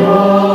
Oh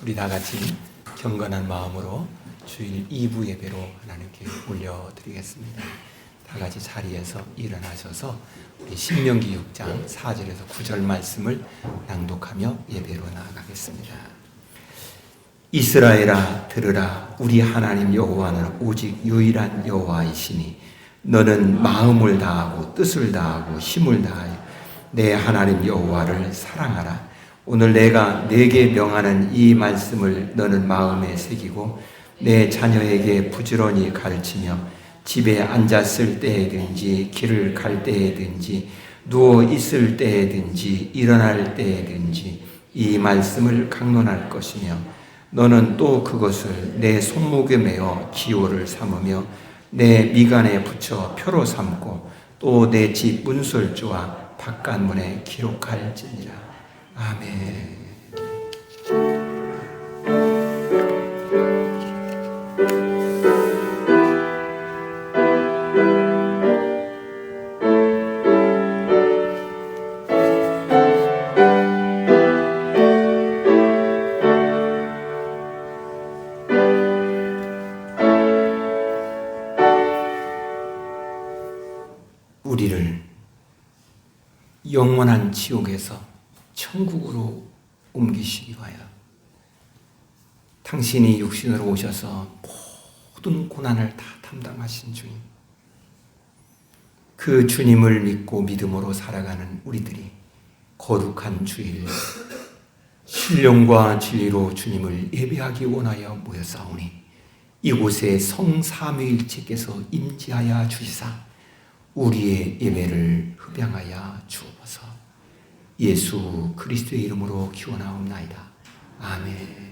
우리 다 같이 경건한 마음으로 주일 2부 예배로 하나님께 올려드리겠습니다. 다 같이 자리에서 일어나셔서 우리 신명기 6장 4절에서 9절 말씀을 낭독하며 예배로 나아가겠습니다. 이스라엘아 들으라. 우리 하나님 여호와는 오직 유일한 여호와이시니 너는 마음을 다하고 뜻을 다하고 힘을 다하여 내 하나님 여호와를 사랑하라. 오늘 내가 네게 명하는 이 말씀을 너는 마음에 새기고 내 자녀에게 부지런히 가르치며 집에 앉았을 때에든지 길을 갈 때에든지 누워 있을 때에든지 일어날 때에든지 이 말씀을 강론할 것이며 너는 또 그것을 내 손목에 메어 기호를 삼으며 내 미간에 붙여 표로 삼고 또 내 집 문설주와 바깥문에 기록할지니라. 아멘. 우리를 영원한 지옥에서 천국으로 옮기시기 위하여 당신이 육신으로 오셔서 모든 고난을 다 담당하신 주님, 그 주님을 믿고 믿음으로 살아가는 우리들이 거룩한 주일 신령과 진리로 주님을 예배하기 원하여 모였사오니 이곳에 성삼위일체께서 임재하여 주시사 우리의 예배를 흡양하여 주옵소서. 예수 그리스도의 이름으로 기원하옵나이다. 아멘.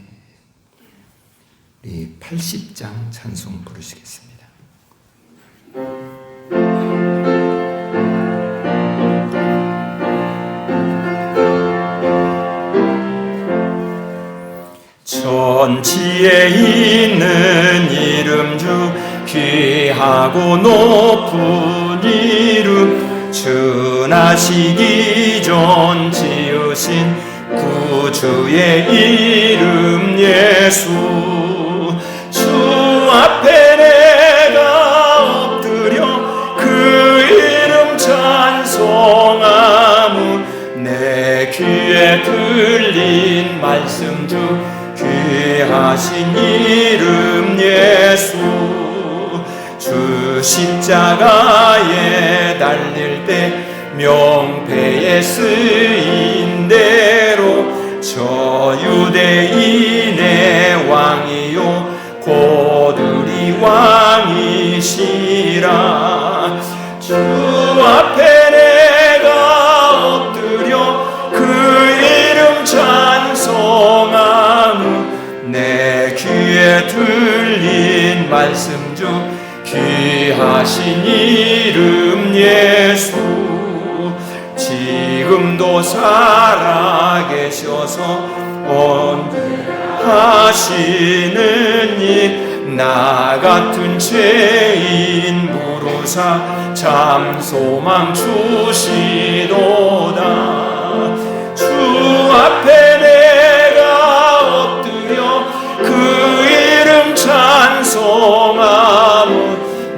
우리 80장 찬송 부르시겠습니다. 천지에 있는 이름 중 귀하고 높은 이름, 전하시기 전 지으신 구주의 이름 예수. 주 앞에 내가 엎드려 그 이름 찬송하무, 내 귀에 들린 말씀 중 귀하신 이름 예수. 주 십자가에 달릴 때 명패에 쓰인 대로 저 유대인의 왕이요 고들이 왕이시라. 주 앞에 내가 엎드려 그 이름 찬송하무, 내 귀에 들린 말씀 중 귀하신 이름 예수. 지금도 살아계셔서 언하시느니, 나 같은 죄인 부르사 참 소망 주시도다. 주 앞에 내가 엎드려 그 이름 찬송하무,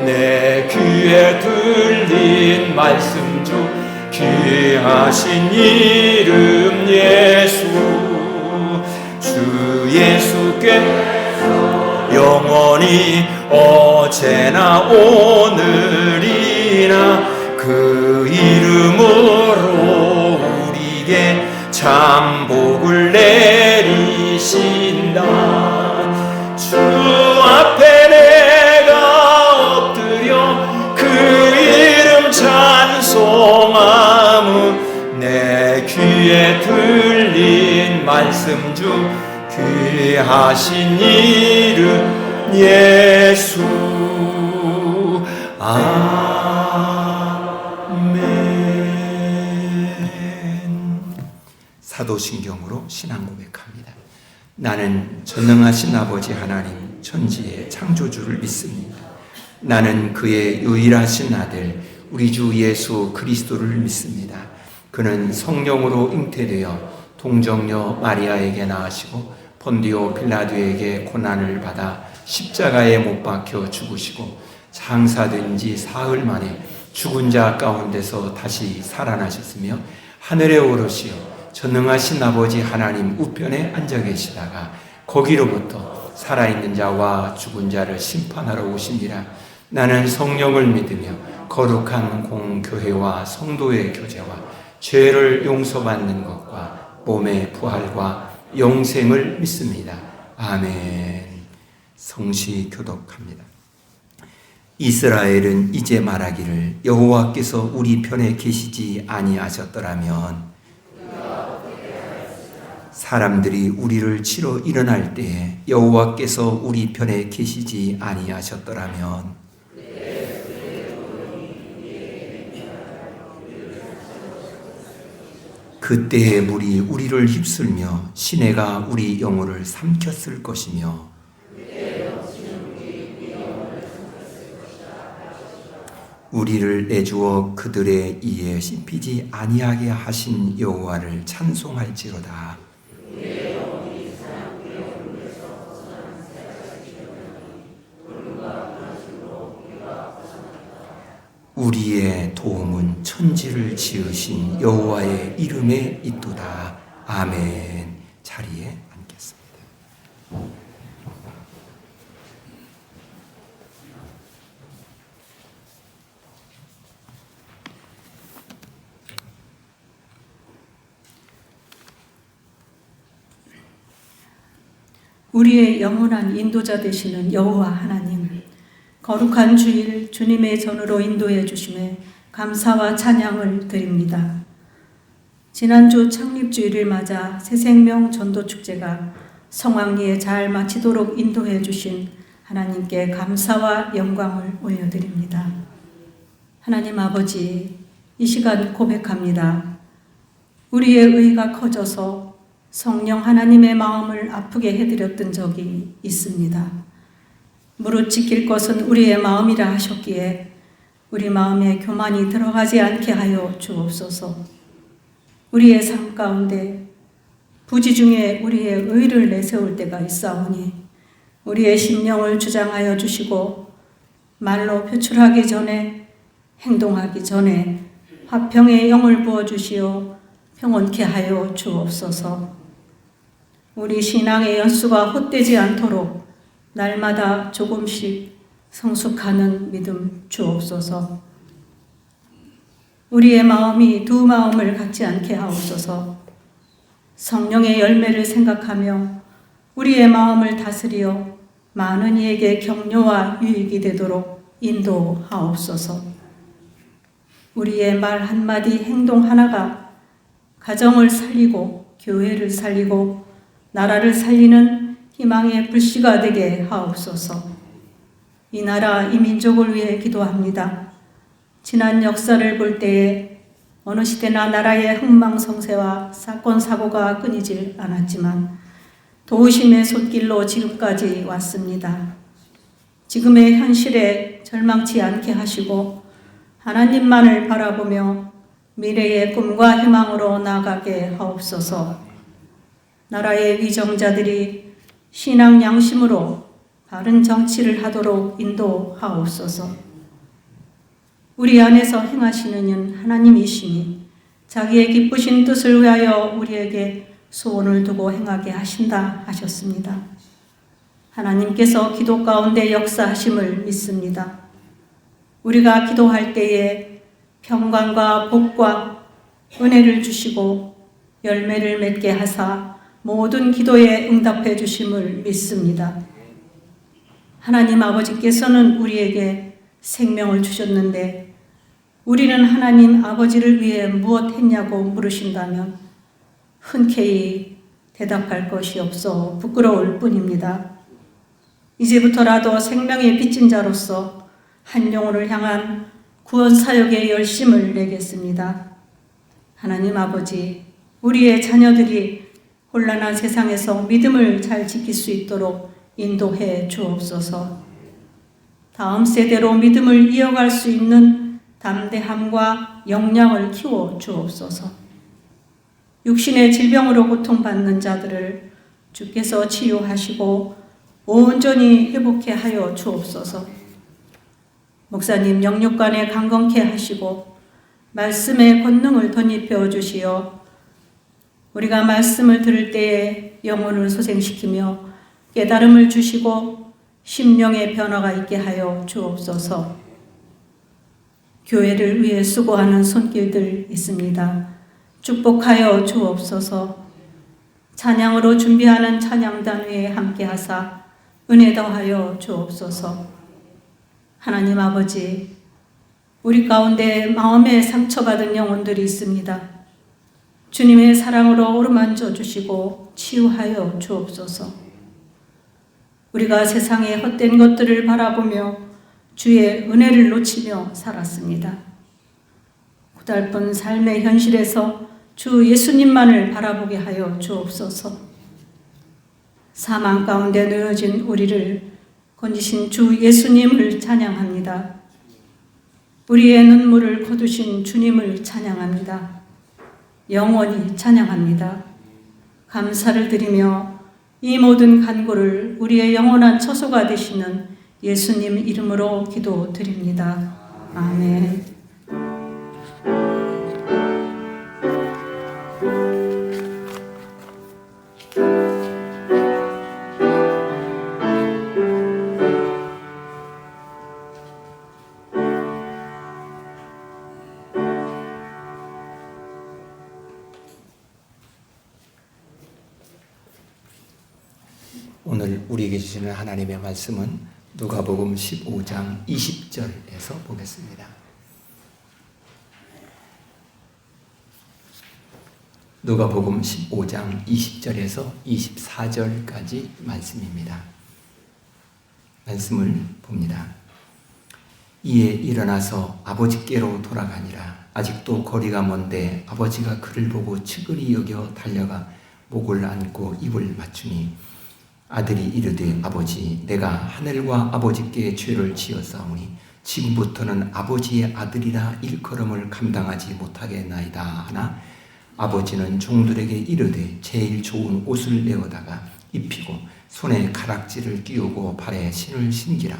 내 귀에 들린 말씀 중 귀하신 이름 예수. 주 예수께서 영원히 어제나 오늘이나 그 이름으로 우리에게 참 복을 내리신다. 주 앞에 내가 엎드려 그 이름 찬송하무, 내 귀에 들린 말씀 중 귀하신 이름 예수. 아멘. 사도신경으로 신앙 고백합니다. 나는 전능하신 아버지 하나님 천지의 창조주를 믿습니다. 나는 그의 유일하신 아들 우리 주 예수 그리스도를 믿습니다. 그는 성령으로 잉태되어 동정녀 마리아에게 낳으시고 본디오 빌라도에게 고난을 받아 십자가에 못 박혀 죽으시고 장사된 지 사흘 만에 죽은 자 가운데서 다시 살아나셨으며 하늘에 오르시어 전능하신 아버지 하나님 우편에 앉아 계시다가 거기로부터 살아있는 자와 죽은 자를 심판하러 오시니라. 나는 성령을 믿으며 거룩한 공교회와 성도의 교제와 죄를 용서받는 것과 몸의 부활과 영생을 믿습니다. 아멘. 성시 교독합니다. 이스라엘은 이제 말하기를 여호와께서 우리 편에 계시지 아니하셨더라면, 사람들이 우리를 치러 일어날 때에 여호와께서 우리 편에 계시지 아니하셨더라면, 그때의 물이 우리를 휩쓸며 시내가 우리 영혼을 삼켰을 것이며, 우리를 내주어 그들의 이에 씹히지 아니하게 하신 여호와를 찬송할지로다. 우리의 도움은 천지를 지으신 여호와의 이름에 있도다. 아멘. 자리에 앉겠습니다. 우리의 영원한 인도자 되시는 여호와 하나님, 거룩한 주일 주님의 전으로 인도해 주심에 감사와 찬양을 드립니다. 지난주 창립주일을 맞아 새생명 전도축제가 성황리에 잘 마치도록 인도해 주신 하나님께 감사와 영광을 올려드립니다. 하나님 아버지, 이 시간 고백합니다. 우리의 의가 커져서 성령 하나님의 마음을 아프게 해드렸던 적이 있습니다. 무릇 지킬 것은 우리의 마음이라 하셨기에 우리 마음에 교만이 들어가지 않게 하여 주옵소서. 우리의 삶 가운데 부지 중에 우리의 의를 내세울 때가 있사오니 우리의 심령을 주장하여 주시고 말로 표출하기 전에 행동하기 전에 화평의 영을 부어주시어 평온케 하여 주옵소서. 우리 신앙의 연수가 헛되지 않도록 날마다 조금씩 성숙하는 믿음 주옵소서. 우리의 마음이 두 마음을 갖지 않게 하옵소서. 성령의 열매를 생각하며 우리의 마음을 다스려 많은 이에게 격려와 유익이 되도록 인도하옵소서. 우리의 말 한마디 행동 하나가 가정을 살리고 교회를 살리고 나라를 살리는 희망의 불씨가 되게 하옵소서. 이 나라 이 민족을 위해 기도합니다. 지난 역사를 볼 때에 어느 시대나 나라의 흥망성쇠와 사건 사고가 끊이질 않았지만 도우심의 손길로 지금까지 왔습니다. 지금의 현실에 절망치 않게 하시고 하나님만을 바라보며 미래의 꿈과 희망으로 나아가게 하옵소서. 나라의 위정자들이 신앙 양심으로 바른 정치를 하도록 인도하옵소서. 우리 안에서 행하시는 인 하나님이시니 자기의 기쁘신 뜻을 위하여 우리에게 소원을 두고 행하게 하신다 하셨습니다. 하나님께서 기도 가운데 역사하심을 믿습니다. 우리가 기도할 때에 평강과 복과 은혜를 주시고 열매를 맺게 하사 모든 기도에 응답해 주심을 믿습니다. 하나님 아버지께서는 우리에게 생명을 주셨는데 우리는 하나님 아버지를 위해 무엇 했냐고 물으신다면 흔쾌히 대답할 것이 없어 부끄러울 뿐입니다. 이제부터라도 생명의 빚진 자로서 한 영혼을 향한 구원 사역에 열심을 내겠습니다. 하나님 아버지, 우리의 자녀들이 혼란한 세상에서 믿음을 잘 지킬 수 있도록 인도해 주옵소서. 다음 세대로 믿음을 이어갈 수 있는 담대함과 역량을 키워 주옵소서. 육신의 질병으로 고통받는 자들을 주께서 치유하시고 온전히 회복케 하여 주옵소서. 목사님 영육간에 강건케 하시고 말씀의 권능을 덧입혀 주시어 우리가 말씀을 들을 때에 영혼을 소생시키며 깨달음을 주시고 심령의 변화가 있게 하여 주옵소서. 교회를 위해 수고하는 손길들 있습니다. 축복하여 주옵소서. 찬양으로 준비하는 찬양단 위에 함께하사 은혜 더하여 주옵소서. 하나님 아버지, 우리 가운데 마음에 상처받은 영혼들이 있습니다. 주님의 사랑으로 어루만져 주시고 치유하여 주옵소서. 우리가 세상의 헛된 것들을 바라보며 주의 은혜를 놓치며 살았습니다. 고달픈 삶의 현실에서 주 예수님만을 바라보게 하여 주옵소서. 사망 가운데 놓여진 우리를 건지신 주 예수님을 찬양합니다. 우리의 눈물을 거두신 주님을 찬양합니다. 영원히 찬양합니다. 감사를 드리며 이 모든 간구를 우리의 영원한 처소가 되시는 예수님 이름으로 기도드립니다. 아멘. 오늘 우리에게 주시는 하나님의 말씀은 누가복음 15장 20절에서 보겠습니다. 누가복음 15장 20절에서 24절까지 말씀입니다. 말씀을 봅니다. 이에 일어나서 아버지께로 돌아가니라. 아직도 거리가 먼데 아버지가 그를 보고 측은히 여겨 달려가 목을 안고 입을 맞추니 아들이 이르되 아버지 내가 하늘과 아버지께 죄를 지었사오니 지금부터는 아버지의 아들이라 일컬음을 감당하지 못하겠나이다 하나 아버지는 종들에게 이르되 제일 좋은 옷을 내어다가 입히고 손에 가락지를 끼우고 발에 신을 신기라.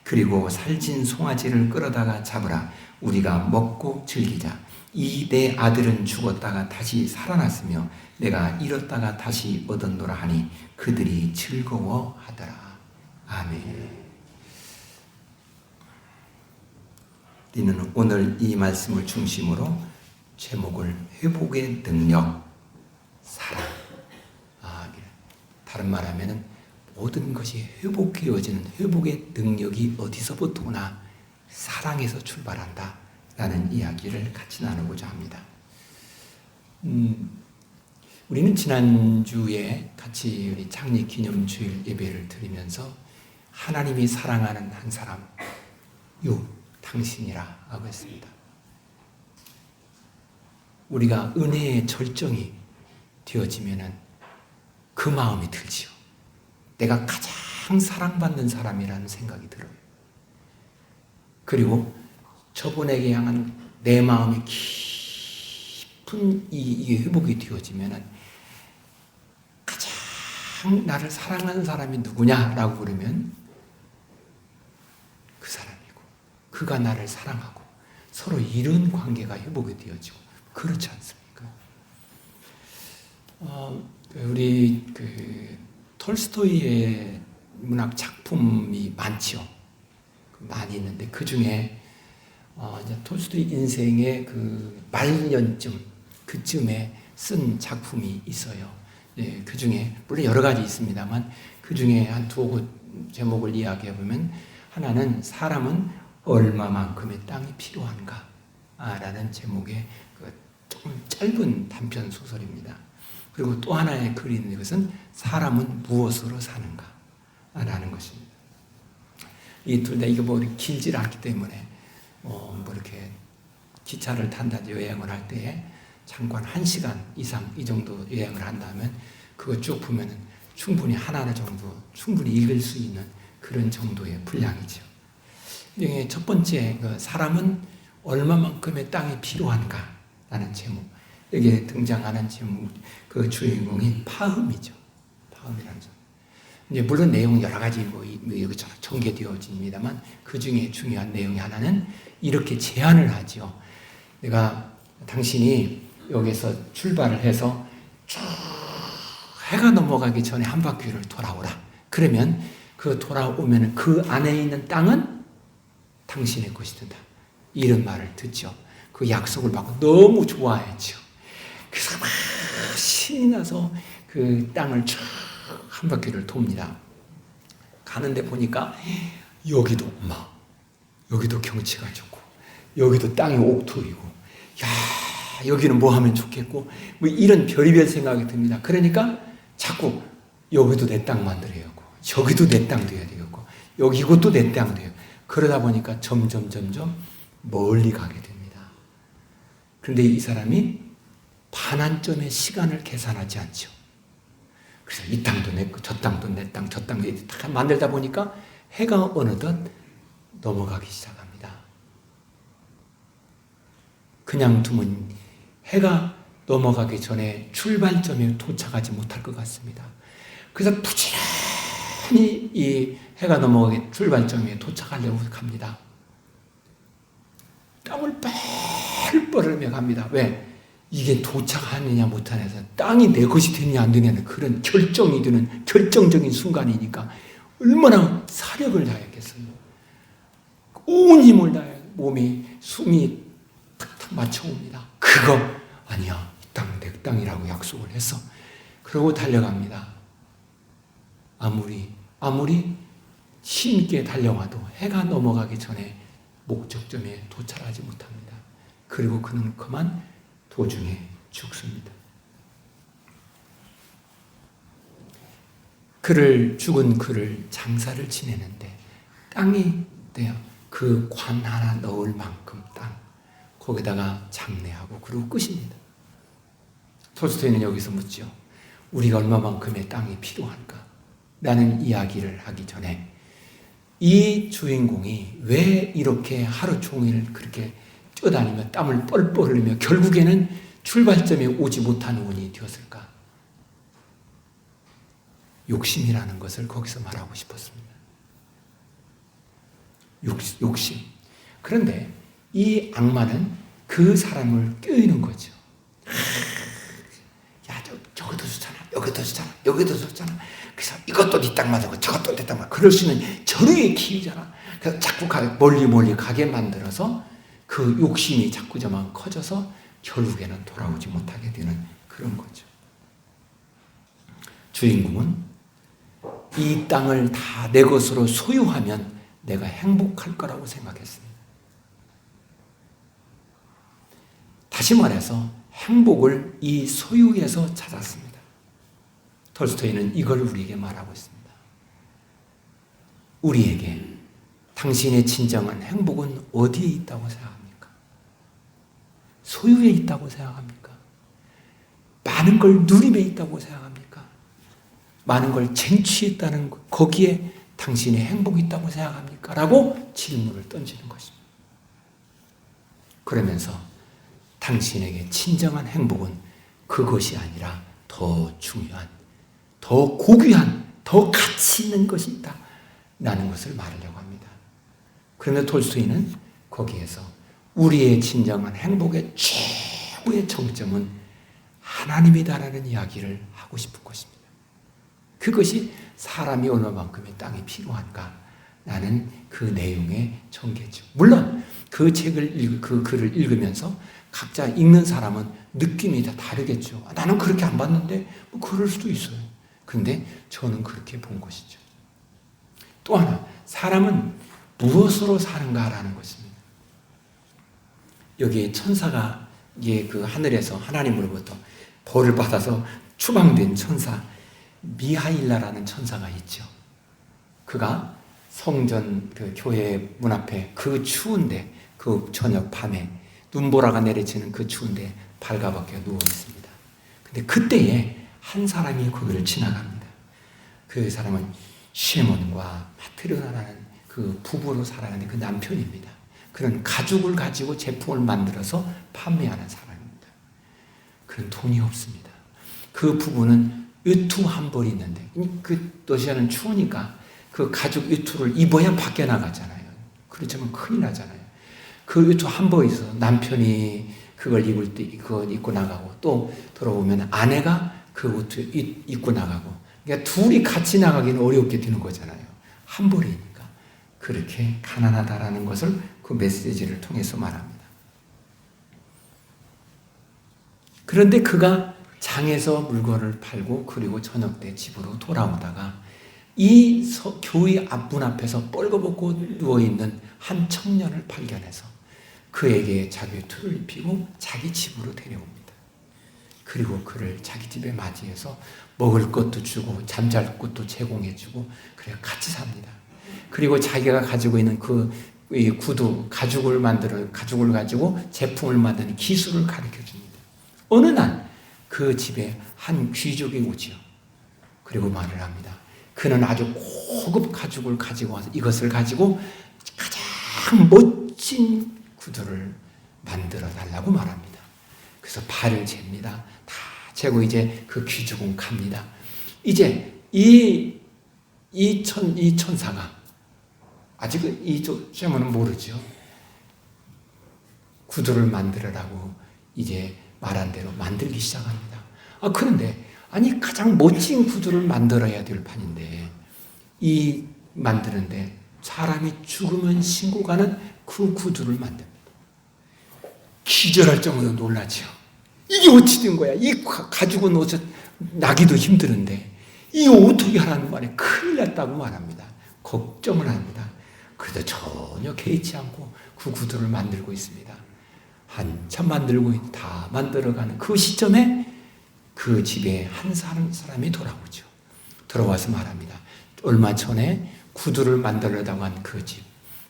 그리고 살진 송아지를 끌어다가 잡으라. 우리가 먹고 즐기자. 이 내 아들은 죽었다가 다시 살아났으며 내가 잃었다가 다시 얻었노라 하니 그들이 즐거워하더라. 아멘. 우리는 오늘 이 말씀을 중심으로 제목을 회복의 능력, 사랑. 다른 말하면 모든 것이 회복되어지는 회복의 능력이 어디서부터 오나 사랑에서 출발한다 라는 이야기를 같이 나누고자 합니다. 우리는 지난주에 같이 우리 창립기념주일 예배를 드리면서 하나님이 사랑하는 한 사람, 당신이라 하고 했습니다. 우리가 은혜의 절정이 되어지면은 그 마음이 들지요. 내가 가장 사랑받는 사람이라는 생각이 들어요. 그리고 저분에게 향한 내 마음이 깊은 이 회복이 되어지면은 가장 나를 사랑하는 사람이 누구냐라고 그러면 그 사람이고, 그가 나를 사랑하고 서로 이런 관계가 회복이 되어지고, 그렇지 않습니까? 우리 톨스토이의 문학 작품이 많죠. 많이 있는데 그 중에 톨스토이 인생의 그 말년쯤 그쯤에 쓴 작품이 있어요. 네, 그 중에 물론 여러 가지 있습니다만 그 중에 한 두어 곳 제목을 이야기해 보면 하나는 사람은 얼마만큼의 땅이 필요한가? 라는 제목의 그 조금 짧은 단편 소설입니다. 그리고 또 하나의 글이 있는 것은 사람은 무엇으로 사는가? 라는 것입니다. 이 둘 다 이게 뭐 길지 않기 때문에 뭐 이렇게 기차를 탄다든지 여행을 할 때에 잠깐 1시간 이상 이 정도 여행을 한다면 그거 쭉 보면은 충분히 하나 정도 충분히 읽을 수 있는 그런 정도의 분량이죠. 첫 번째 사람은 얼마만큼의 땅이 필요한가? 라는 제목. 여기에 등장하는 제목, 그 주인공이 파흠이죠. 파흠이라는 점. 이제 물론 내용은 여러 가지 여기저기 전개되어집니다만 그 중에 중요한 내용이 하나는 이렇게 제안을 하죠. 내가 당신이 여기서 출발을 해서 쭉 해가 넘어가기 전에 한 바퀴를 돌아오라. 그러면 그 돌아오면 그 안에 있는 땅은 당신의 것이 된다. 이런 말을 듣죠. 그 약속을 받고 너무 좋아했죠. 그래서 막 신이 나서 그 땅을 쭉 한 바퀴를 돕니다. 가는데 보니까 여기도 여기도 경치가 좋고 여기도 땅이 옥토이고 야 여기는 뭐 하면 좋겠고 뭐 이런 별의별 생각이 듭니다. 그러니까 자꾸 여기도 내 땅 만들어야 하고 저기도 내 땅 돼야 되겠고 여기 이것도 내 땅 돼요. 그러다 보니까 점점 멀리 가게 됩니다. 그런데 이 사람이 반환점의 시간을 계산하지 않죠. 그래서 이 땅도 내 거, 저 땅도 내 땅, 저 땅도 다 만들다 보니까 해가 어느덧 넘어가기 시작합니다. 그냥 두면 해가 넘어가기 전에 출발점에 도착하지 못할 것 같습니다. 그래서 부지런히 이 해가 넘어가기 출발점에 도착하려고 갑니다. 땀을 뻘뻘 갑니다. 왜? 이게 도착하느냐 못하느냐, 땅이 내 것이 되느냐 안 되느냐는 그런 결정이 되는 결정적인 순간이니까 얼마나 사력을 다했겠어요. 온 힘을 다해 몸이 숨이 탁탁 맞춰옵니다. 그거 아니야, 이 땅 내 땅이라고 약속을 했어. 그러고 달려갑니다. 아무리 아무리 힘있게 달려와도 해가 넘어가기 전에 목적점에 도달하지 못합니다. 그리고 그는 그만 도중에 죽습니다. 죽은 그를 장사를 지내는데 땅이 돼요. 그 관 하나 넣을 만큼 땅, 거기다가 장례하고 그리고 끝입니다. 톨스토이는 여기서 묻죠. 우리가 얼마만큼의 땅이 필요한가? 라는 이야기를 하기 전에 이 주인공이 왜 이렇게 하루 종일 그렇게 뛰어다니며 땀을 뻘뻘 흘리며 결국에는 출발점에 오지 못하는 원인이 되었을까? 욕심이라는 것을 거기서 말하고 싶었습니다. 욕심. 그런데 이 악마는 그 사람을 껴있는 거죠. 야, 저것도 좋잖아. 여기도 좋잖아. 여기도 좋잖아. 그래서 이것도 네 딱 맞고 저것도 네 딱 맞고 그럴 수 있는 절호의 기회잖아. 그래서 자꾸 멀리 가게 만들어서 그 욕심이 자꾸 저만 커져서 결국에는 돌아오지 못하게 되는 그런 거죠. 주인공은 이 땅을 다 내 것으로 소유하면 내가 행복할 거라고 생각했습니다. 다시 말해서 행복을 이 소유에서 찾았습니다. 톨스토이는 이걸 우리에게 말하고 있습니다. 우리에게 당신의 진정한 행복은 어디에 있다고 생각합니까? 소유에 있다고 생각합니까? 많은 걸 누림에 있다고 생각합니까? 많은 걸 쟁취했다는 거기에 당신의 행복이 있다고 생각합니까? 라고 질문을 던지는 것입니다. 그러면서 당신에게 진정한 행복은 그것이 아니라 더 중요한, 더 고귀한, 더 가치 있는 것이 있다 라는 것을 말하려고 합니다. 그러면 톨스토이는 거기에서 우리의 진정한 행복의 최고의 정점은 하나님이다라는 이야기를 하고 싶은 것입니다. 그것이 사람이 얼마만큼의 땅이 필요한가라는 그 내용의 전개죠. 물론 그 글을 읽으면서 각자 읽는 사람은 느낌이 다 다르겠죠. 나는 그렇게 안 봤는데 뭐 그럴 수도 있어요. 그런데 저는 그렇게 본 것이죠. 또 하나, 사람은 무엇으로 사는가라는 것입니다. 여기에 천사가 이게 그 하늘에서 하나님으로부터 벌을 받아서 추방된 천사 미하일라라는 천사가 있죠. 그가 성전 그 교회 문 앞에 그 추운데 그 저녁 밤에 눈보라가 내리치는 그 추운데 발가벗겨 누워 있습니다. 근데 그때에 한 사람이 거기를 지나갑니다. 그 사람은 쉐몬과 마트르나라는 그 부부로 살아가는 그 남편입니다. 그는 가죽을 가지고 제품을 만들어서 판매하는 사람입니다. 그는 돈이 없습니다. 그 부부는 외투 한 벌이 있는데 그 러시아는 추우니까 그 가죽 외투를 입어야 밖에 나가잖아요. 그렇지만 큰일 나잖아요. 그 외투 한 벌이 있어서 남편이 그걸 입을 때 그걸 입고 나가고 또 들어오면 아내가 그 외투 입고 나가고 그러니까 둘이 같이 나가기는 어렵게 되는 거잖아요. 한 벌이니까. 그렇게 가난하다라는 것을 그 메시지를 통해서 말합니다. 그런데 그가 장에서 물건을 팔고 그리고 저녁 때 집으로 돌아오다가 이 교회 앞문 앞에서 뻘거벗고 누워있는 한 청년을 발견해서 그에게 자기 투를 입히고 자기 집으로 데려옵니다. 그리고 그를 자기 집에 맞이해서 먹을 것도 주고 잠잘 곳도 제공해주고 그래 같이 삽니다. 그리고 자기가 가지고 있는 그 구두, 가죽을 가지고 제품을 만드는 기술을 가르쳐 줍니다. 어느 날 그 집에 한 귀족이 오지요. 그리고 말을 합니다. 그는 아주 고급 가죽을 가지고 와서 이것을 가지고 가장 멋진 구두를 만들어 달라고 말합니다. 그래서 발을 잽니다. 다 재고 이제 그 귀족은 갑니다. 이제 이 천사가 아직은 이 쉐몬은 모르죠. 구두를 만들으라고 이제 말한 대로 만들기 시작합니다. 그런데 아니 가장 멋진 구두를 만들어야 될 판인데 이 만드는데 사람이 죽으면 신고 가는 그 구두를 만듭니다. 기절할 정도로 놀라죠. 이게 어찌 된 거야? 이 가죽은 어째 나기도 힘드는데 이거 어떻게 하라는 말에 큰일 났다고 말합니다. 걱정을 합니다. 그래도 전혀 개의치 않고 그 구두를 만들고 있습니다. 한참 만들고 다 만들어가는 그 시점에 그 집에 한 사람이 돌아오죠. 들어와서 말합니다. 얼마 전에 구두를 만들려다가 한 그 집,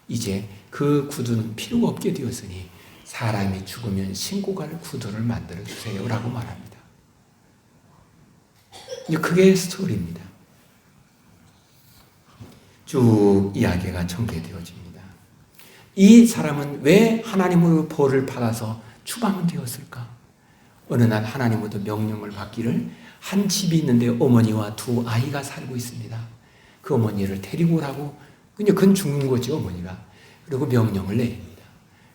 이제 그 구두는 필요가 없게 되었으니 사람이 죽으면 신고 갈 구두를 만들어 주세요 라고 말합니다. 그게 스토리입니다. 쭉 이야기가 전개되어집니다. 이 사람은 왜 하나님으로 벌을 받아서 추방되었을까? 어느 날 하나님으로부터 명령을 받기를 한 집이 있는데 어머니와 두 아이가 살고 있습니다. 그 어머니를 데리고 오라고, 그냥 그건 죽는 거죠, 어머니가. 그리고 명령을 내립니다.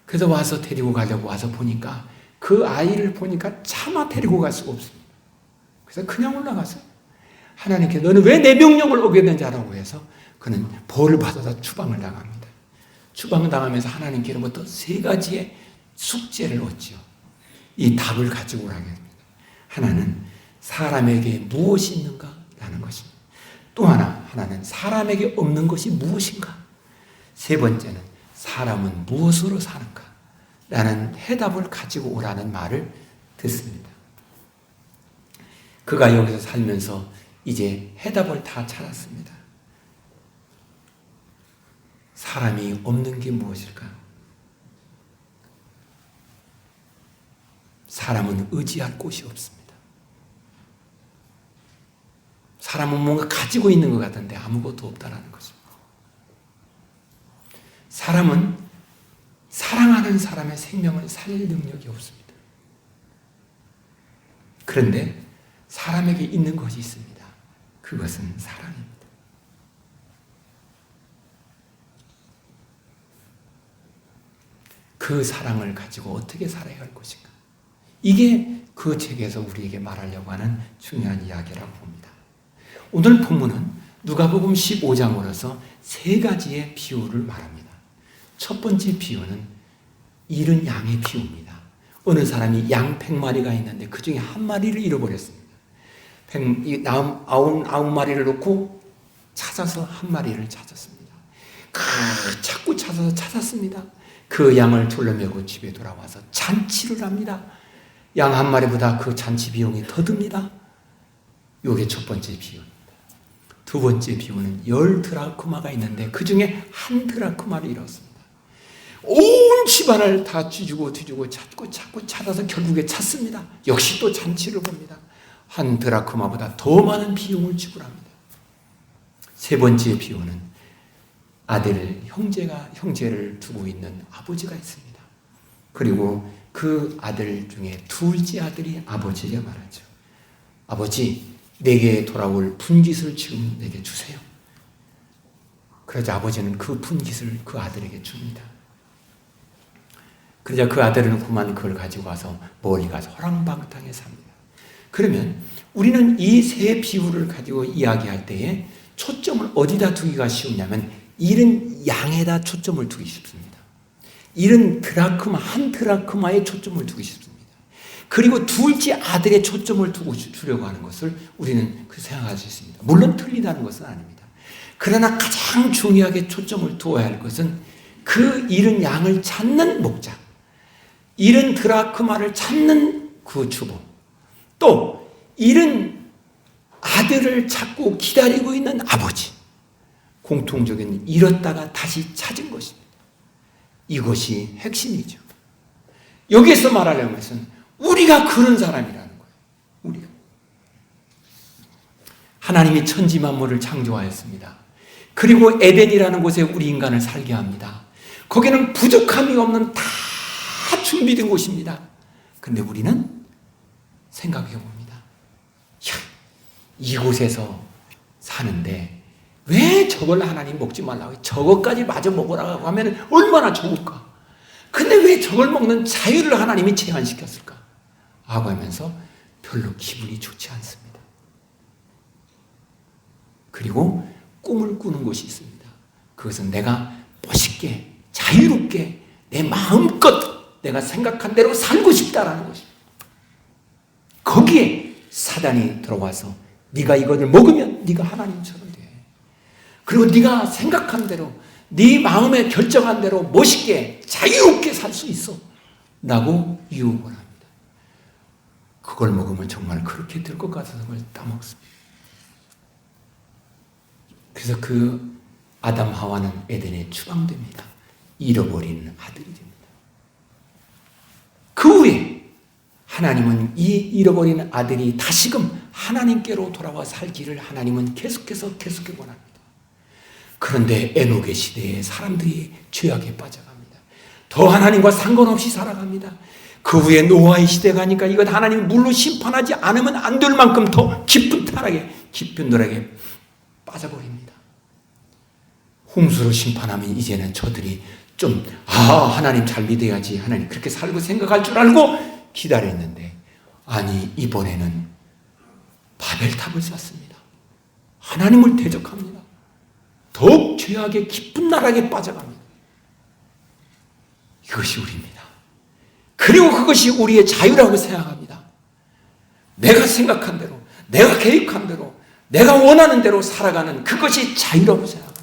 그래서 와서 데리고 가려고 와서 보니까 그 아이를 보니까 차마 데리고 갈 수가 없습니다. 그래서 그냥 올라가서 하나님께 너는 왜 내 명령을 어겼는지 알라고 해서 그는 벌을 받아서 추방을 당합니다. 추방을 당하면서 하나님께로부터 세 가지의 숙제를 얻죠. 이 답을 가지고 오라고 합니다. 하나는 사람에게 무엇이 있는가? 라는 것입니다. 또 하나는 사람에게 없는 것이 무엇인가? 세 번째는 사람은 무엇으로 사는가? 라는 해답을 가지고 오라는 말을 듣습니다. 그가 여기서 살면서 이제 해답을 다 찾았습니다. 사람이 없는 게 무엇일까? 사람은 의지할 곳이 없습니다. 사람은 뭔가 가지고 있는 것 같은데 아무것도 없다는 것입니다. 사람은 사랑하는 사람의 생명을 살릴 능력이 없습니다. 그런데 사람에게 있는 것이 있습니다. 그것은 사랑입니다. 그 사랑을 가지고 어떻게 살아야 할 것인가? 이게 그 책에서 우리에게 말하려고 하는 중요한 이야기라고 봅니다. 오늘 본문은 누가복음 15장으로서 세 가지의 비유를 말합니다. 첫 번째 비유는 잃은 양의 비유입니다. 어느 사람이 양 100마리가 있는데 그 중에 한 마리를 잃어버렸습니다. 99마리를 놓고 찾아서 한 마리를 찾았습니다. 자꾸 찾았습니다. 그 양을 둘러매고 집에 돌아와서 잔치를 합니다. 양 한 마리보다 그 잔치 비용이 더 듭니다. 이게 첫 번째 비유입니다. 두 번째 비유는 10드라크마가 있는데 그 중에 한 드라크마를 잃었습니다. 온 집안을 다 뒤지고 찾고 찾아서 결국에 찾습니다. 역시 또 잔치를 봅니다. 한 드라크마보다 더 많은 비용을 지불합니다. 세 번째 비유는 형제를 두고 있는 아버지가 있습니다. 그리고 그 아들 중에 둘째 아들이 아버지에게 말하죠. 아버지, 내게 돌아올 분깃을 지금 내게 주세요. 그러자 아버지는 그 분깃을 그 아들에게 줍니다. 그러자 그 아들은 그만 그걸 가지고 와서 멀리 가서 허랑방탕에 삽니다. 그러면 우리는 이 세 비유를 가지고 이야기할 때에 초점을 어디다 두기가 쉬우냐면 잃은 양에다 초점을 두기 쉽습니다. 잃은 드라크마, 한 드라크마에 초점을 두기 쉽습니다. 그리고 둘째 아들의 초점을 두고 주려고 하는 것을 우리는 생각할 수 있습니다. 물론 틀리다는 것은 아닙니다. 그러나 가장 중요하게 초점을 두어야 할 것은 그 잃은 양을 찾는 목자, 잃은 드라크마를 찾는 그 주부, 또 잃은 아들을 찾고 기다리고 있는 아버지, 공통적인 잃었다가 다시 찾은 것입니다. 이것이 핵심이죠. 여기에서 말하려는 것은 우리가 그런 사람이라는 거예요. 우리가. 하나님이 천지 만물을 창조하였습니다. 그리고 에덴이라는 곳에 우리 인간을 살게 합니다. 거기는 부족함이 없는 다 준비된 곳입니다. 그런데 우리는 생각해 봅니다. 이곳에서 사는데 왜 저걸 하나님 먹지 말라고 저것까지 마저 먹으라고 하면 얼마나 좋을까? 근데 왜 저걸 먹는 자유를 하나님이 제한시켰을까? 하고 하면서 별로 기분이 좋지 않습니다. 그리고 꿈을 꾸는 곳이 있습니다. 그것은 내가 멋있게 자유롭게 내 마음껏 내가 생각한 대로 살고 싶다라는 것입니다. 거기에 사단이 들어와서 네가 이거를 먹으면 네가 하나님처럼 돼. 그리고 네가 생각한 대로 네 마음에 결정한 대로 멋있게 자유롭게 살 수 있어 라고 유혹을 합니다. 그걸 먹으면 정말 그렇게 될 것 같아서 그걸 따먹습니다. 그래서 그 아담 하와는 에덴에 추방됩니다. 잃어버린 아들이 됩니다. 그 후에 하나님은 이 잃어버린 아들이 다시금 하나님께로 돌아와 살기를 하나님은 계속해서 원합니다. 그런데 에녹의 시대에 사람들이 죄악에 빠져갑니다. 더 하나님과 상관없이 살아갑니다. 그 후에 노아의 시대가 가니까 이건 하나님 물로 심판하지 않으면 안 될 만큼 더 깊은 타락에 깊은 노력에 빠져버립니다. 홍수로 심판하면 이제는 저들이 좀 하나님 잘 믿어야지, 하나님 그렇게 살고 생각할 줄 알고 기다렸는데, 아니 이번에는 바벨탑을 쌓습니다. 하나님을 대적합니다. 더욱 죄악의 깊은 나락에 빠져갑니다. 이것이 우리입니다. 그리고 그것이 우리의 자유라고 생각합니다. 내가 생각한 대로, 내가 계획한 대로, 내가 원하는 대로 살아가는 그것이 자유라고 생각합니다.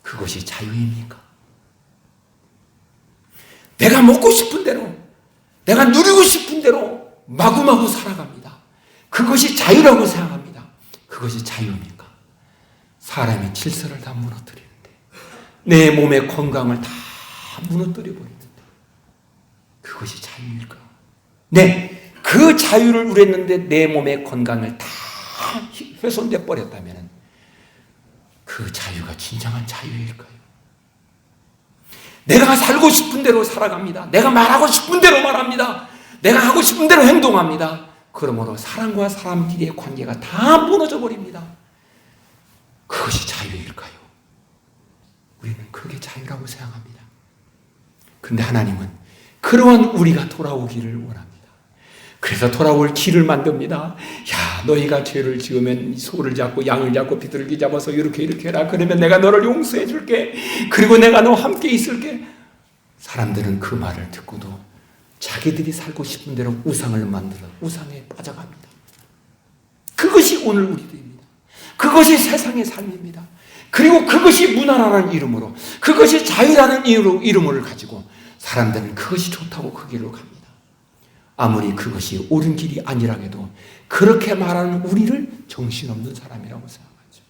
그것이 자유입니까? 내가 먹고 싶은 대로, 내가 누리고 싶은 대로 마구마구 살아갑니다. 그것이 자유라고 생각합니다. 그것이 자유입니까? 사람의 질서를 다 무너뜨리는데, 내 몸의 건강을 다 무너뜨려 버리는데 그것이 자유일까? 네, 그 자유를 누렸는데 내 몸의 건강을 다 훼손돼 버렸다면 그 자유가 진정한 자유일까요? 내가 살고 싶은 대로 살아갑니다. 내가 말하고 싶은 대로 말합니다. 내가 하고 싶은 대로 행동합니다. 그러므로 사람과 사람끼리의 관계가 다 무너져 버립니다. 그것이 자유일까요? 우리는 그게 자유라고 생각합니다. 근데 하나님은 그러한 우리가 돌아오기를 원합니다. 그래서 돌아올 길을 만듭니다. 야, 너희가 죄를 지으면 소를 잡고 양을 잡고 비둘기 잡아서 이렇게 해라. 그러면 내가 너를 용서해 줄게. 그리고 내가 너와 함께 있을게. 사람들은 그 말을 듣고도 자기들이 살고 싶은 대로 우상을 만들어 우상에 빠져갑니다. 그것이 오늘 우리들입니다. 그것이 세상의 삶입니다. 그리고 그것이 문화라는 이름으로, 그것이 자유라는 이름을 가지고 사람들은 그것이 좋다고 그 길로 갑니다. 아무리 그것이 옳은 길이 아니라해도 그렇게 말하는 우리를 정신없는 사람이라고 생각하죠.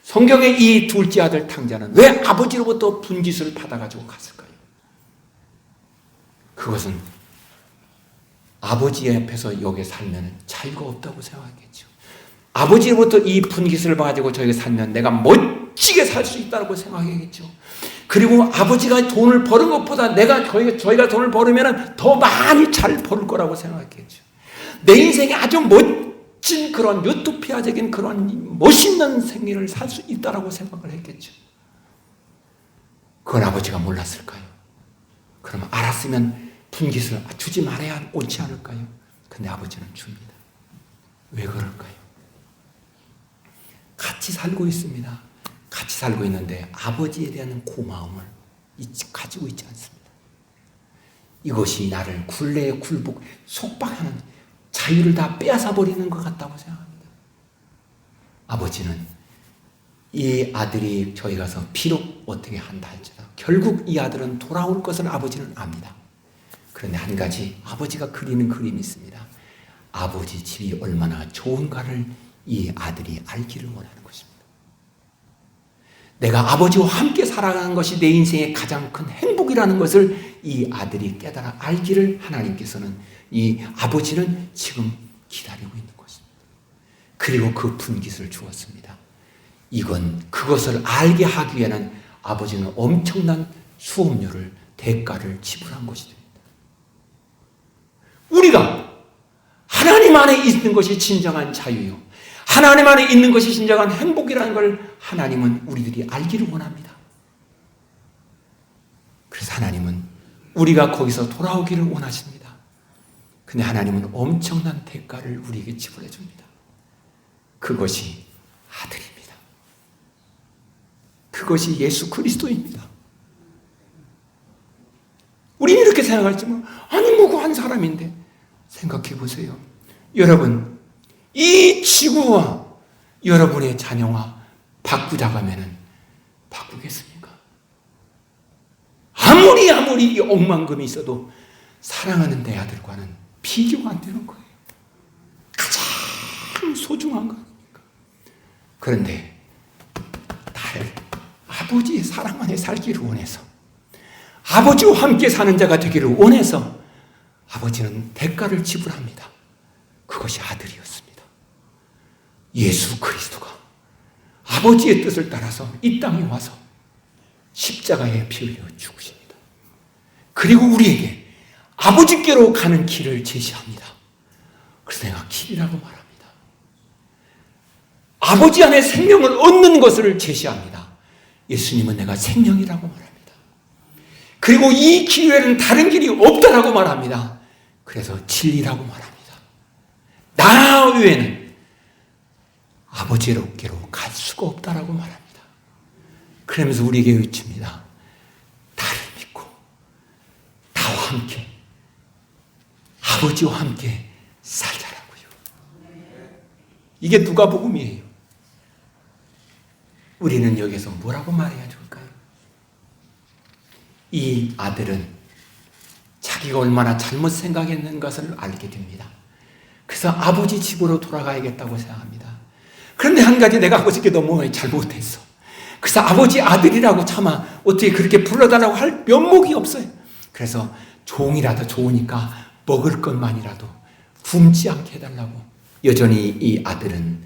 성경의 이 둘째 아들 탕자는 왜 아버지로부터 분깃을 받아가지고 갔을까요? 그것은 아버지 앞에서 여기 살면 자유가 없다고 생각했죠. 아버지로부터 이 분깃을 가지고 저에게 살면 내가 멋지게 살 수 있다고 생각했겠죠. 그리고 아버지가 돈을 버는 것보다 저희가 돈을 벌으면 더 많이 잘 벌 거라고 생각했겠죠. 내 인생에 아주 멋진 그런 유토피아적인 그런 멋있는 생일을 살 수 있다고 생각을 했겠죠. 그걸 아버지가 몰랐을까요? 그러면 알았으면 분깃을 주지 말아야 옳지 않을까요? 근데 아버지는 줍니다. 왜 그럴까요? 같이 살고 있습니다. 같이 살고 있는데 아버지에 대한 고마움을 가지고 있지 않습니다. 이것이 나를 굴레에 굴복, 속박하는 자유를 다 빼앗아 버리는 것 같다고 생각합니다. 아버지는 이 아들이 저희 가서 비록 어떻게 한다 할지라도 결국 이 아들은 돌아올 것을 아버지는 압니다. 그런데 한 가지 아버지가 그리는 그림이 있습니다. 아버지 집이 얼마나 좋은가를 이 아들이 알기를 원하는 것입니다. 내가 아버지와 함께 살아가는 것이 내 인생의 가장 큰 행복이라는 것을 이 아들이 깨달아 알기를 하나님께서는, 이 아버지는 지금 기다리고 있는 것입니다. 그리고 그 분깃을 주었습니다. 그것을 알게 하기 위해는 아버지는 엄청난 수업료를, 대가를 지불한 것이 됩니다. 우리가 하나님 안에 있는 것이 진정한 자유요, 하나님 안에 있는 것이 진정한 행복이라는 걸 하나님은 우리들이 알기를 원합니다. 그래서 하나님은 우리가 거기서 돌아오기를 원하십니다. 근데 하나님은 엄청난 대가를 우리에게 지불해 줍니다. 그것이 아들입니다. 그것이 예수 그리스도입니다. 우리는 이렇게 생각할지만, 아니 뭐고 한 사람인데. 생각해 보세요. 여러분, 이 지구와 여러분의 자녀와 바꾸자고 하면은 바꾸겠습니까? 아무리 이 억만금이 있어도 사랑하는 내 아들과는 비교가 안 되는 거예요. 가장 소중한 거 아닙니까? 그런데 나를 아버지의 사랑 안에 살기를 원해서, 아버지와 함께 사는 자가 되기를 원해서 아버지는 대가를 지불합니다. 그것이 아들이었습니다. 예수 그리스도가 아버지의 뜻을 따라서 이 땅에 와서 십자가에 피 흘려 죽으십니다. 그리고 우리에게 아버지께로 가는 길을 제시합니다. 그래서 내가 길이라고 말합니다. 아버지 안에 생명을 얻는 것을 제시합니다. 예수님은 내가 생명이라고 말합니다. 그리고 이 길 외에는 다른 길이 없다라고 말합니다. 그래서 진리라고 말합니다. 나 외에는 아버지께로 갈 수가 없다라고 말합니다. 그러면서 우리에게 외칩니다. 나를 믿고 나와 함께 아버지와 함께 살자라고요. 이게 누가복음이에요. 우리는 여기서 뭐라고 말해야 좋을까요? 이 아들은 자기가 얼마나 잘못 생각했는 것을 알게 됩니다. 그래서 아버지 집으로 돌아가야겠다고 생각합니다. 그런데 한 가지, 내가 아버지께 너무 잘못했어. 그래서 아버지 아들이라고 차마 어떻게 그렇게 불러달라고 할 면목이 없어요. 그래서 종이라도 좋으니까 먹을 것만이라도 굶지 않게 해달라고. 여전히 이 아들은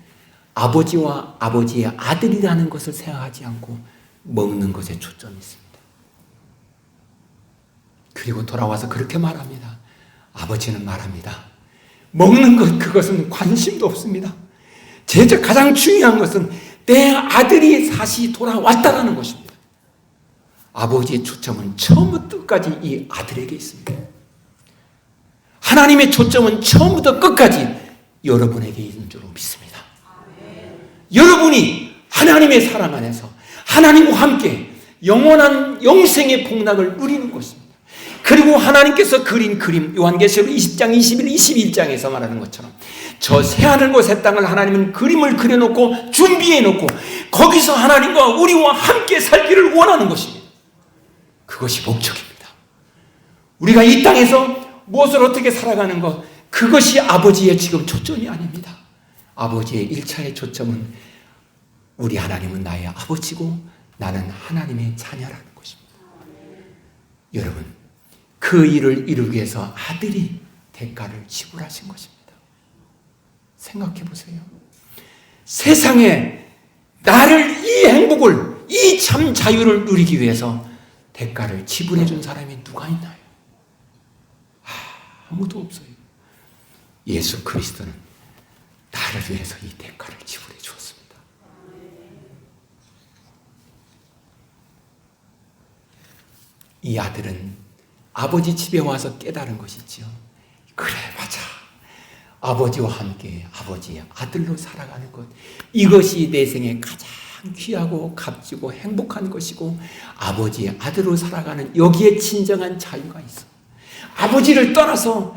아버지와 아버지의 아들이라는 것을 생각하지 않고 먹는 것에 초점이 있습니다. 그리고 돌아와서 그렇게 말합니다. 아버지는 말합니다. 먹는 것, 그것은 관심도 없습니다. 제일 가장 중요한 것은 내 아들이 다시 돌아왔다는 것입니다. 아버지의 초점은 처음부터 끝까지 이 아들에게 있습니다. 하나님의 초점은 처음부터 끝까지 여러분에게 있는 줄 믿습니다. 여러분이 하나님의 사랑 안에서 하나님과 함께 영원한 영생의 복락을 누리는 것입니다. 그리고 하나님께서 그린 그림, 요한계시록 20장, 21, 22장에서 말하는 것처럼 저 새하늘과 새 땅을 하나님은 그림을 그려놓고 준비해놓고 거기서 하나님과 우리와 함께 살기를 원하는 것입니다. 그것이 목적입니다. 우리가 이 땅에서 무엇을 어떻게 살아가는 것, 그것이 아버지의 지금 초점이 아닙니다. 아버지의 1차의 초점은 우리 하나님은 나의 아버지고 나는 하나님의 자녀라는 것입니다. 여러분, 그 일을 이루기 위해서 아들이 대가를 지불하신 것입니다. 생각해 보세요. 세상에 나를 이 행복을, 이 참 자유를 누리기 위해서 대가를 지불해 준 사람이 누가 있나요? 아무도 없어요. 예수 그리스도는 나를 위해서 이 대가를 지불해 주었습니다. 이 아들은 아버지 집에 와서 깨달은 것이지요. 그래, 맞아. 아버지와 함께 아버지의 아들로 살아가는 것, 이것이 내 생에 가장 귀하고 값지고 행복한 것이고 아버지의 아들로 살아가는 여기에 진정한 자유가 있어. 아버지를 떠나서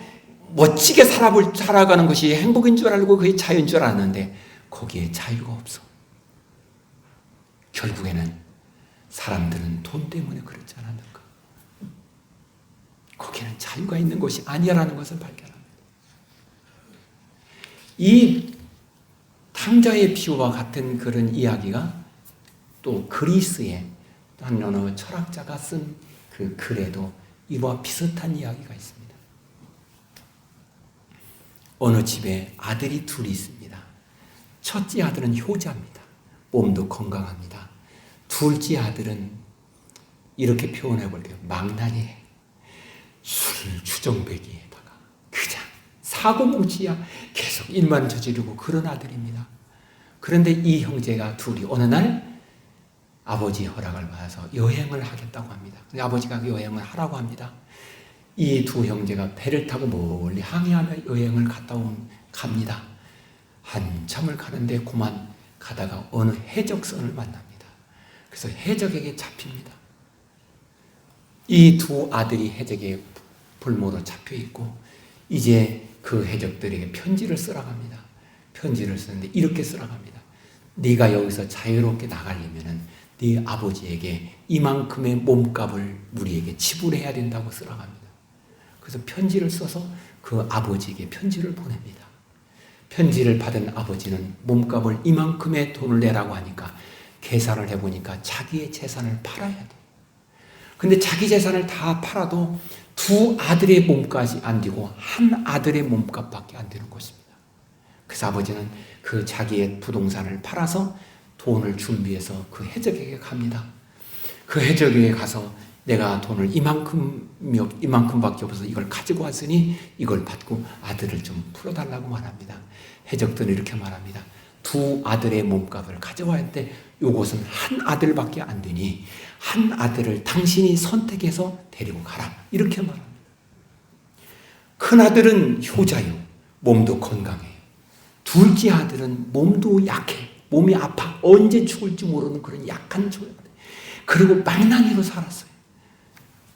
멋지게 살아가는 것이 행복인 줄 알고 그게 자유인 줄 알았는데 거기에 자유가 없어. 결국에는 사람들은 돈 때문에 그렇지 않았는가. 거기는 자유가 있는 것이 아니라는 것을 발견합니다. 이 탕자의 비유와 같은 그런 이야기가 또 그리스의 한 어느 철학자가 쓴 그 글에도 이와 비슷한 이야기가 있습니다. 어느 집에 아들이 둘이 있습니다. 첫째 아들은 효자입니다. 몸도 건강합니다. 둘째 아들은 이렇게 표현해 볼게요. 망나니에 술 주정뱅이에다가 그냥 사고뭉치야 계속 일만 저지르고 그런 아들입니다. 그런데 이 형제가 둘이 어느 날 아버지의 허락을 받아서 여행을 하겠다고 합니다. 근데 아버지가 여행을 하라고 합니다. 이 두 형제가 배를 타고 멀리 항해하며 여행을 갑니다. 한참을 가는데 그만 가다가 어느 해적선을 만납니다. 그래서 해적에게 잡힙니다. 이 두 아들이 해적의 볼모로 잡혀 있고 이제 그 해적들에게 편지를 쓰라고 합니다. 편지를 쓰는데 이렇게 쓰라고 합니다. 네가 여기서 자유롭게 나가려면은 네 아버지에게 이만큼의 몸값을 우리에게 지불해야 된다고 쓰라고 합니다. 그래서 편지를 써서 그 아버지에게 편지를 보냅니다. 편지를 받은 아버지는 몸값을 이만큼의 돈을 내라고 하니까 계산을 해보니까 자기의 재산을 팔아야 돼. 근데 자기 재산을 다 팔아도 두 아들의 몸값이 안 되고 한 아들의 몸값밖에 안 되는 것입니다. 그래서 아버지는 그 자기의 부동산을 팔아서 돈을 준비해서 그 해적에게 갑니다. 그 해적에게 가서 내가 돈을 이만큼밖에 없어서 이걸 가지고 왔으니 이걸 받고 아들을 좀 풀어달라고 말합니다. 해적들은 이렇게 말합니다. 두 아들의 몸값을 가져와야 하는데 요것은 한 아들밖에 안 되니 한 아들을 당신이 선택해서 데리고 가라. 이렇게 말합니다. 큰 아들은 효자요. 몸도 건강해요. 둘째 아들은 몸도 약해. 몸이 아파. 언제 죽을지 모르는 그런 약한 조약. 그리고 망나니로 살았어요.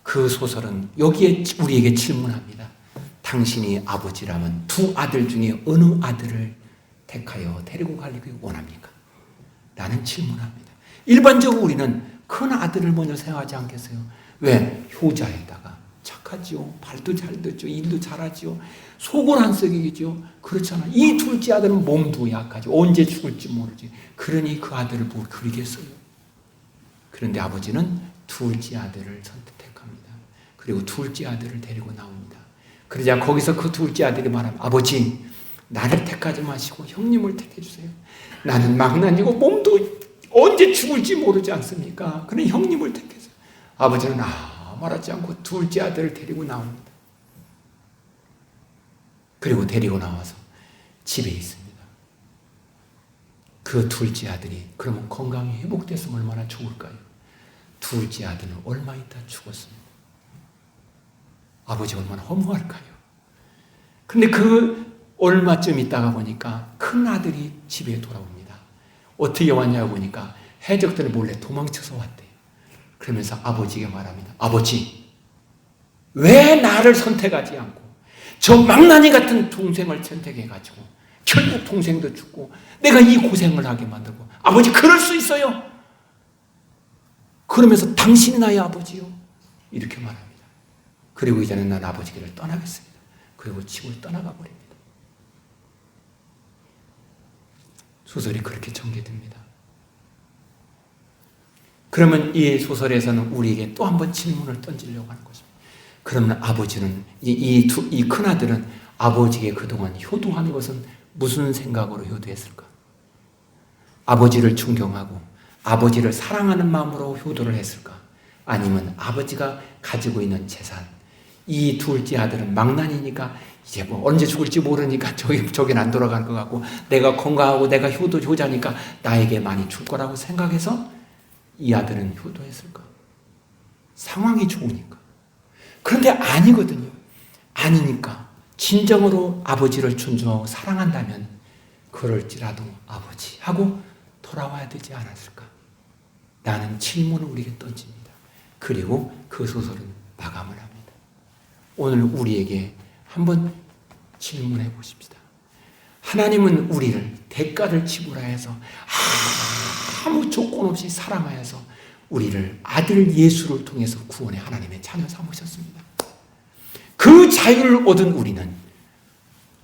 그 소설은 여기에 우리에게 질문합니다. 당신이 아버지라면 두 아들 중에 어느 아들을 택하여 데리고 가려고 원합니까? 라는 질문합니다. 일반적으로 우리는 큰 아들을 먼저 생각하지 않겠어요? 왜? 효자에다가 착하지요. 말도 잘 듣죠. 일도 잘하지요. 속을 안 썩이죠. 그렇잖아. 이 둘째 아들은 몸도 약하지. 언제 죽을지 모르지. 그러니 그 아들을 보고 그리겠어요. 그런데 아버지는 둘째 아들을 선택합니다. 그리고 둘째 아들을 데리고 나옵니다. 그러자 거기서 그 둘째 아들이 말합니다. 아버지, 나를 택하지 마시고 형님을 택해 주세요. 나는 망나니고 몸도 언제 죽을지 모르지 않습니까? 그래 형님을 택해서 아버지는 말하지 않고 둘째 아들을 데리고 나옵니다. 그리고 데리고 나와서 집에 있습니다. 그 둘째 아들이 그러면 건강이 회복됐으면 얼마나 좋을까요? 둘째 아들은 얼마 있다 죽었습니다. 아버지 얼마나 허무할까요? 근데 그 얼마쯤 있다가 보니까 큰 아들이 집에 돌아옵니다. 어떻게 왔냐고 보니까 해적들을 몰래 도망쳐서 왔대요. 그러면서 아버지에게 말합니다. 아버지, 왜 나를 선택하지 않고 저 망나니 같은 동생을 선택해가지고 결국 동생도 죽고 내가 이 고생을 하게 만들고 아버지 그럴 수 있어요? 그러면서 당신이 나의 아버지요? 이렇게 말합니다. 그리고 이제는 난 아버지 길을 떠나겠습니다. 그리고 집을 떠나가 버립니다. 소설이 그렇게 전개됩니다. 그러면 이 소설에서는 우리에게 또 한 번 질문을 던지려고 하는 것입니다. 그러면 아버지는 이 큰아들은 아버지에게 그동안 효도한 것은 무슨 생각으로 효도했을까? 아버지를 존경하고 아버지를 사랑하는 마음으로 효도를 했을까? 아니면 아버지가 가지고 있는 재산, 이 둘째 아들은 망나니니까 이제 뭐 언제 죽을지 모르니까 저긴 안 돌아갈 것 같고 내가 건강하고 내가 효자니까 나에게 많이 줄 거라고 생각해서 이 아들은 효도했을까? 상황이 좋으니까. 그런데 아니거든요. 아니니까 진정으로 아버지를 존중하고 사랑한다면 그럴지라도 아버지 하고 돌아와야 되지 않았을까? 라는 질문을 우리에게 던집니다. 그리고 그 소설은 마감을 합니다. 오늘 우리에게 한번 질문해 보십시다. 하나님은 우리를 대가를 지불하여서 아무 조건 없이 사랑하여서 우리를 아들 예수를 통해서 구원해 하나님의 자녀 삼으셨습니다. 그 자유를 얻은 우리는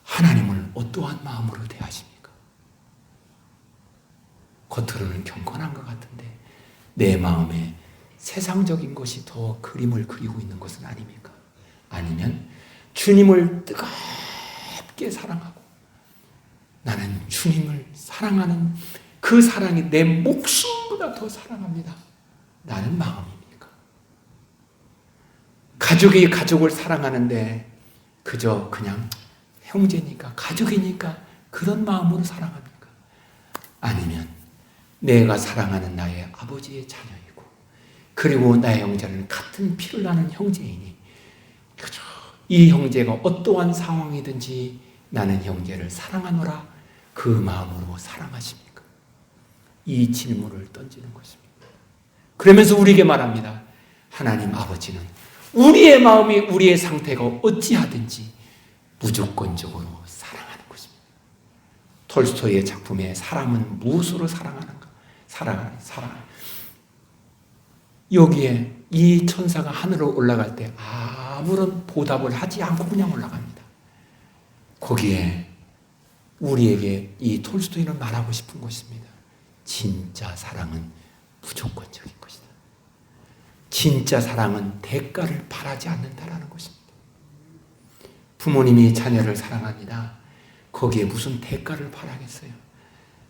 하나님을 어떠한 마음으로 대하십니까? 겉으로는 경건한 것 같은데 내 마음에 세상적인 것이 더 그림을 그리고 있는 것은 아닙니까? 아니면 주님을 뜨겁게 사랑하고 나는 주님을 사랑하는 그 사랑이 내 목숨보다 더 사랑합니다. 라는 마음입니까? 가족이 가족을 사랑하는데 그저 그냥 형제니까 가족이니까 그런 마음으로 사랑합니까? 아니면 내가 사랑하는 나의 아버지의 자녀이고 그리고 나의 형제는 같은 피를 나는 형제이니 그저 이 형제가 어떠한 상황이든지 나는 형제를 사랑하노라 그 마음으로 사랑하십니까? 이 질문을 던지는 것입니다. 그러면서 우리에게 말합니다. 하나님 아버지는 우리의 마음이 우리의 상태가 어찌하든지 무조건적으로 사랑하는 것입니다. 톨스토이의 작품에 사람은 무엇으로 사랑하는가? 사랑. 여기에 이 천사가 하늘로 올라갈 때 아무런 보답을 하지 않고 그냥 올라갑니다. 거기에 우리에게 이 톨스토이는 말하고 싶은 것입니다. 진짜 사랑은 무조건적인 것이다. 진짜 사랑은 대가를 바라지 않는다라는 것입니다. 부모님이 자녀를 사랑합니다. 거기에 무슨 대가를 바라겠어요?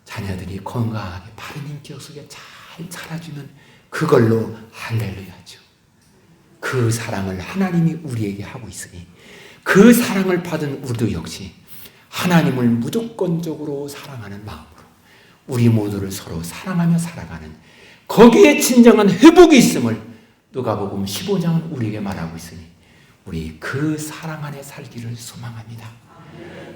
자녀들이 건강하게 바른 인격 속에 잘 자라주면 그걸로 할렐루야죠. 그 사랑을 하나님이 우리에게 하고 있으니 그 사랑을 받은 우리도 역시 하나님을 무조건적으로 사랑하는 마음으로 우리 모두를 서로 사랑하며 살아가는 거기에 진정한 회복이 있음을 누가복음 15장은 우리에게 말하고 있으니 우리 그 사랑 안에 살기를 소망합니다.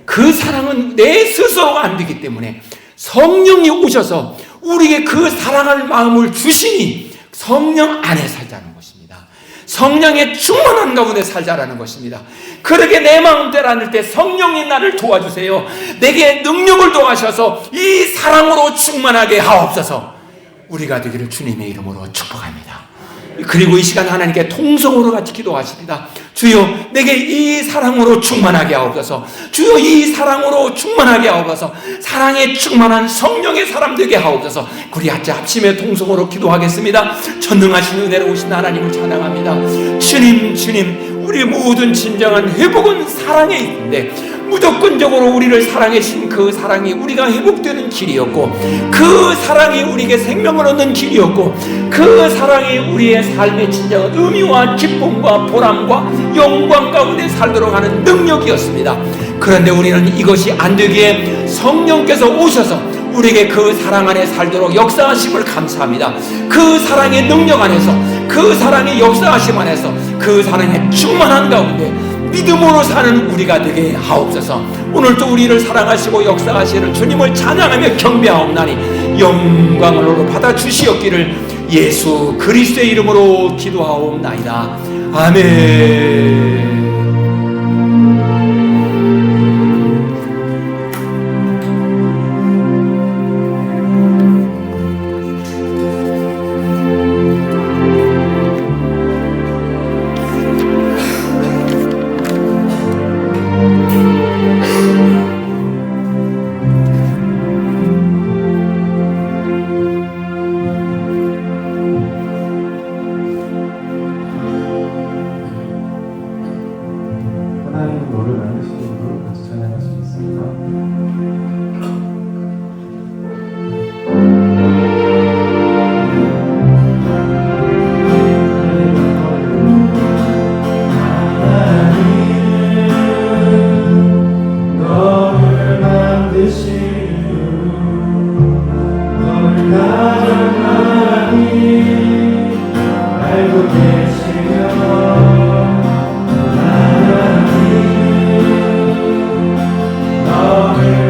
그 사랑은 내 스스로가 안 되기 때문에 성령이 오셔서 우리에게 그 사랑할 마음을 주시니 성령 안에 살자는 것입니다. 성령의 충만한 가운데 살자라는 것입니다. 그렇게 내 마음대로 않을 때 성령이 나를 도와주세요. 내게 능력을 도와셔서 이 사랑으로 충만하게 하옵소서. 우리가 되기를 주님의 이름으로 축복합니다. 그리고 이 시간 하나님께 통성으로 같이 기도하십니다. 주여 내게 이 사랑으로 충만하게 하옵소서. 주여 이 사랑으로 충만하게 하옵소서. 사랑에 충만한 성령의 사람 되게 하옵소서. 우리 같이 합심의 통성으로 기도하겠습니다. 전능하신 은혜로우신 하나님을 찬양합니다. 주님 우리 모든 진정한 회복은 사랑에 있는데 무조건적으로 우리를 사랑해 주신 그 사랑이 우리가 회복되는 길이었고 그 사랑이 우리에게 생명을 얻는 길이었고 그 사랑이 우리의 삶의 진정한 의미와 기쁨과 보람과 영광 가운데 살도록 하는 능력이었습니다. 그런데 우리는 이것이 안 되기에 성령께서 오셔서 우리에게 그 사랑 안에 살도록 역사하심을 감사합니다. 그 사랑의 능력 안에서 그 사랑의 역사하심 안에서 그 사랑의 충만한 가운데 믿음으로 사는 우리가 되게 하옵소서. 오늘도 우리를 사랑하시고 역사하시는 주님을 찬양하며 경배하옵나니 영광을 받아 주시옵기를 예수 그리스도의 이름으로 기도하옵나이다. 아멘. 하나님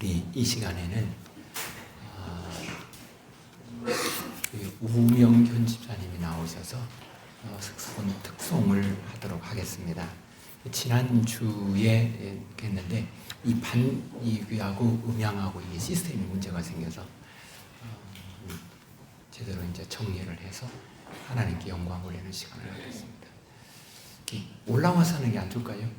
우리 이 시간에는 우명견 집사님이 나오셔서 특송을 하도록 하겠습니다. 지난주에 했는데 이 반이하고 음향하고 이게 시스템이 문제가 생겨서 제대로 이제 정리를 해서 하나님께 영광 올리는 시간을 갖겠습니다. 올라와서 하는 게 안 좋을까요?